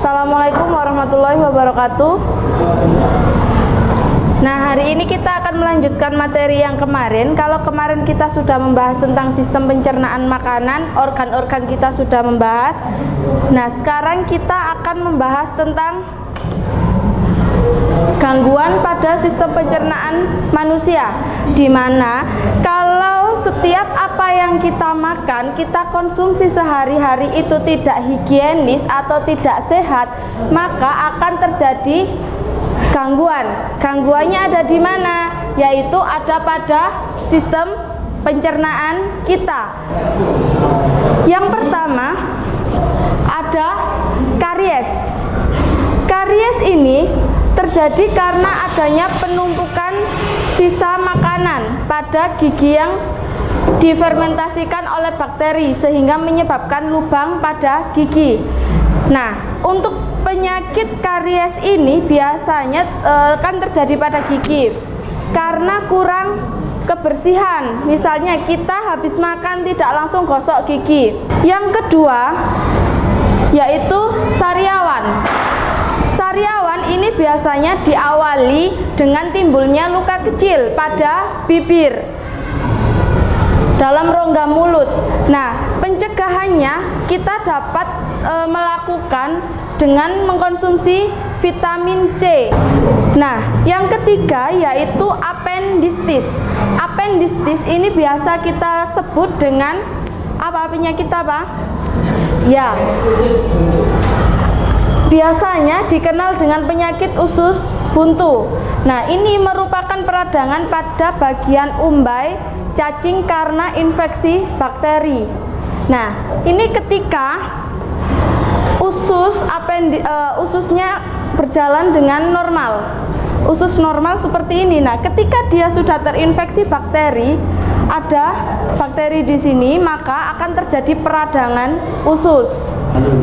Assalamualaikum warahmatullahi wabarakatuh. Nah, hari ini kita akan melanjutkan materi yang kemarin. Kalau kemarin kita sudah membahas tentang sistem pencernaan makanan, organ-organ kita sudah membahas. Nah, sekarang kita akan membahas tentang gangguan pada sistem pencernaan manusia, di mana kalau setiap apa yang kita makan, kita konsumsi sehari-hari itu tidak higienis atau tidak sehat, maka akan terjadi gangguan. Gangguannya ada di mana? Yaitu ada pada sistem pencernaan kita. Yang pertama ada karies. Karies ini terjadi karena adanya penumpukan sisa makanan pada gigi yang difermentasikan oleh bakteri sehingga menyebabkan lubang pada gigi. Nah, untuk penyakit karies ini biasanya kan terjadi pada gigi karena kurang kebersihan. Misalnya kita habis makan tidak langsung gosok gigi. Yang kedua yaitu sariawan. Sariawan ini biasanya diawali dengan timbulnya luka kecil pada bibir dalam rongga mulut. Nah, pencegahannya kita dapat melakukan dengan mengkonsumsi vitamin C. Nah, yang ketiga yaitu apendistis. Apendistis ini biasa kita sebut dengan apa, penyakit apa? Ya, biasanya dikenal dengan penyakit usus buntu. Nah, ini merupakan peradangan pada bagian umbai cacing karena infeksi bakteri. Nah, ini ketika ususnya berjalan dengan normal, usus normal seperti ini. Nah, ketika dia sudah terinfeksi bakteri, ada bakteri di sini, maka akan terjadi peradangan usus.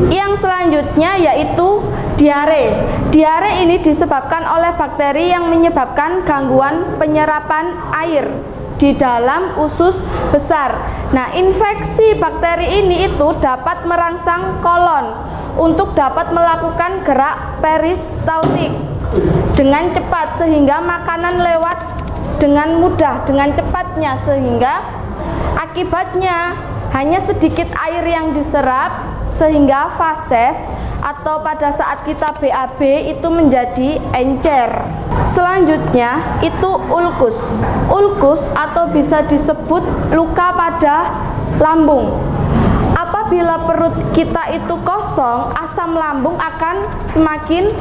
Yang selanjutnya yaitu diare. Diare ini disebabkan oleh bakteri yang menyebabkan gangguan penyerapan air di dalam usus besar. Nah, infeksi bakteri ini itu dapat merangsang kolon untuk dapat melakukan gerak peristaltik dengan cepat sehingga makanan lewat dengan mudah, dengan cepatnya, sehingga akibatnya hanya sedikit air yang diserap sehingga fases atau pada saat kita BAB itu menjadi encer. Selanjutnya itu ulkus. Ulkus atau bisa disebut luka pada lambung. Apabila perut kita itu kosong, asam lambung akan semakin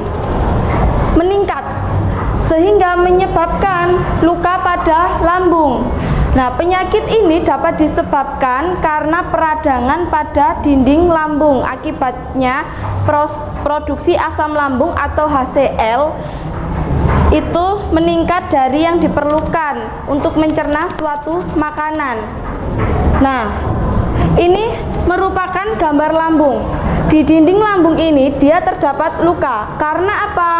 meningkat sehingga menyebabkan luka pada lambung. Nah, penyakit ini dapat disebabkan karena peradangan pada dinding lambung. Akibatnya produksi asam lambung atau HCl itu meningkat dari yang diperlukan untuk mencerna suatu makanan. Nah, ini merupakan gambar lambung. Di dinding lambung ini dia terdapat luka. Karena apa?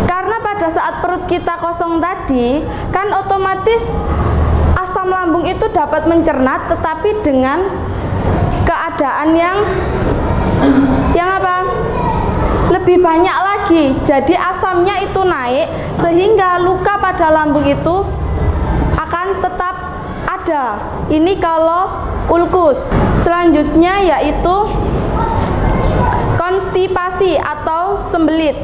Karena pada saat perut kita kosong tadi, kan otomatis asam lambung itu dapat mencerna, tetapi dengan keadaan yang apa? Lebih banyak lagi. Jadi asamnya itu naik sehingga luka pada lambung itu akan tetap ada. Ini kalau ulkus. Selanjutnya yaitu konstipasi atau sembelit.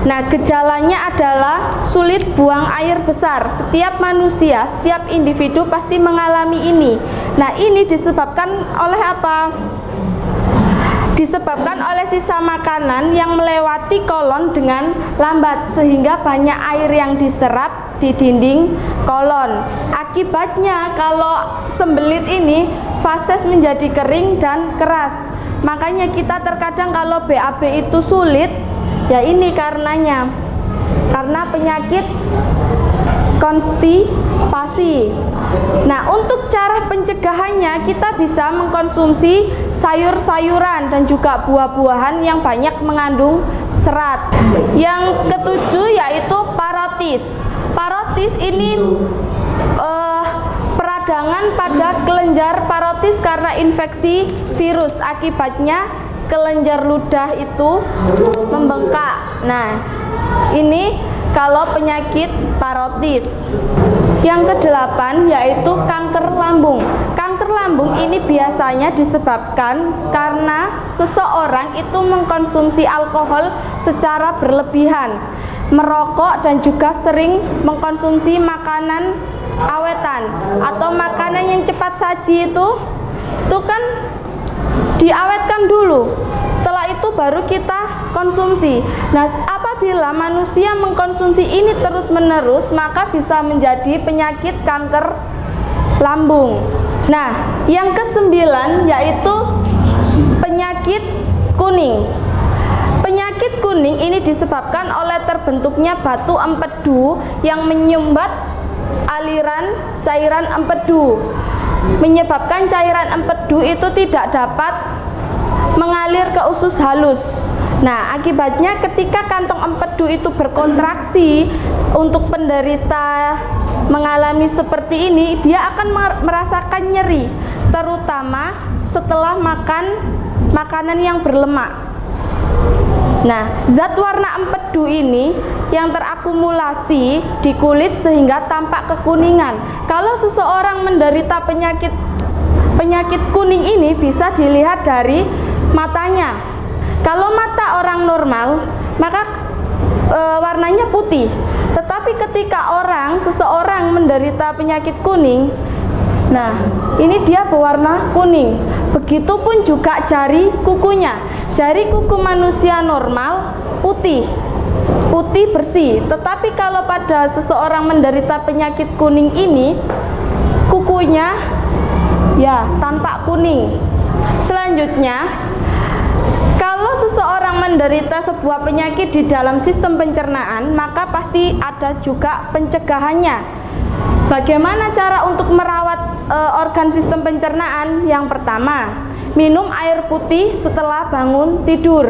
Nah, gejalanya adalah sulit buang air besar. Setiap manusia, setiap individu pasti mengalami ini. Nah, ini disebabkan oleh apa? Disebabkan oleh sisa makanan yang melewati kolon dengan lambat sehingga banyak air yang diserap di dinding kolon. Akibatnya kalau sembelit ini fases menjadi kering dan keras. Makanya kita terkadang kalau BAB itu sulit, ya ini karenanya, karena penyakit konstipasi. Nah, untuk cara pencegahannya kita bisa mengkonsumsi sayur-sayuran dan juga buah-buahan yang banyak mengandung serat. Yang ketujuh yaitu parotis. Parotis ini peradangan pada kelenjar parotis karena infeksi virus. Akibatnya kelenjar ludah itu membengkak. Nah, ini kalau penyakit parotis. Yang ke-8 yaitu kanker lambung. Kanker lambung ini biasanya disebabkan karena seseorang itu mengkonsumsi alkohol secara berlebihan, merokok, dan juga sering mengkonsumsi makanan awetan atau makanan yang cepat saji. Itu kan diawetkan dulu, setelah itu baru kita konsumsi. Nah, apabila manusia mengkonsumsi ini terus-menerus, maka bisa menjadi penyakit kanker lambung. Nah, yang ke-9 yaitu penyakit kuning. Penyakit kuning ini disebabkan oleh terbentuknya batu empedu yang menyumbat aliran cairan empedu, menyebabkan cairan empedu itu tidak dapat mengalir ke usus halus. Nah, akibatnya ketika kantong empedu itu berkontraksi, untuk penderita mengalami seperti ini, dia akan merasakan nyeri, terutama setelah makan makanan yang berlemak. Nah, zat warna empedu ini yang terakumulasi di kulit sehingga tampak kekuningan. Kalau seseorang menderita penyakit kuning ini bisa dilihat dari matanya. Kalau mata orang normal, maka warnanya putih. Tetapi ketika seseorang menderita penyakit kuning, nah ini dia berwarna kuning. Begitupun juga jari kukunya. Jari kuku manusia normal putih bersih. Tetapi kalau pada seseorang menderita penyakit kuning ini, kukunya ya tampak kuning. Selanjutnya, kalau seseorang menderita sebuah penyakit di dalam sistem pencernaan, maka pasti ada juga pencegahannya. Bagaimana cara untuk merawat organ sistem pencernaan? Yang pertama, minum air putih setelah bangun tidur.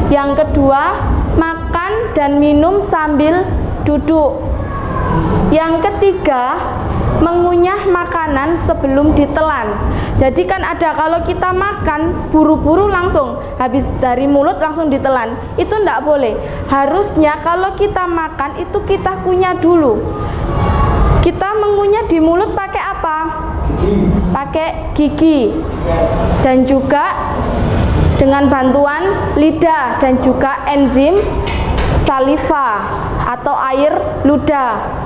Yang kedua, makan dan minum sambil duduk. Yang ketiga, mengunyah makanan sebelum ditelan. Jadi kan ada kalau kita makan buru-buru langsung habis dari mulut langsung ditelan, itu tidak boleh. Harusnya kalau kita makan itu kita kunyah dulu. Kita mengunyah di mulut pakai apa? Pakai gigi dan juga dengan bantuan lidah dan juga enzim saliva atau air ludah.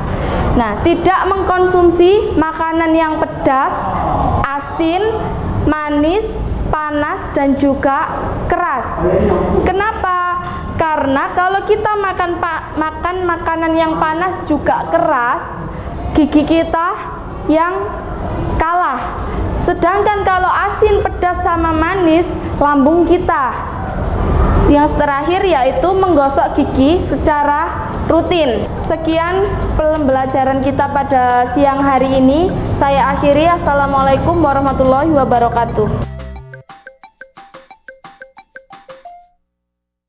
Nah, tidak mengkonsumsi makanan yang pedas, asin, manis, panas, dan juga keras. Kenapa? Karena kalau kita makan makanan yang panas juga keras, gigi kita yang kalah. Sedangkan kalau asin, pedas, sama manis, lambung kita. Yang terakhir yaitu menggosok gigi secara rutin. Sekian pembelajaran kita pada siang hari ini. Saya akhiri. Assalamualaikum warahmatullahi wabarakatuh.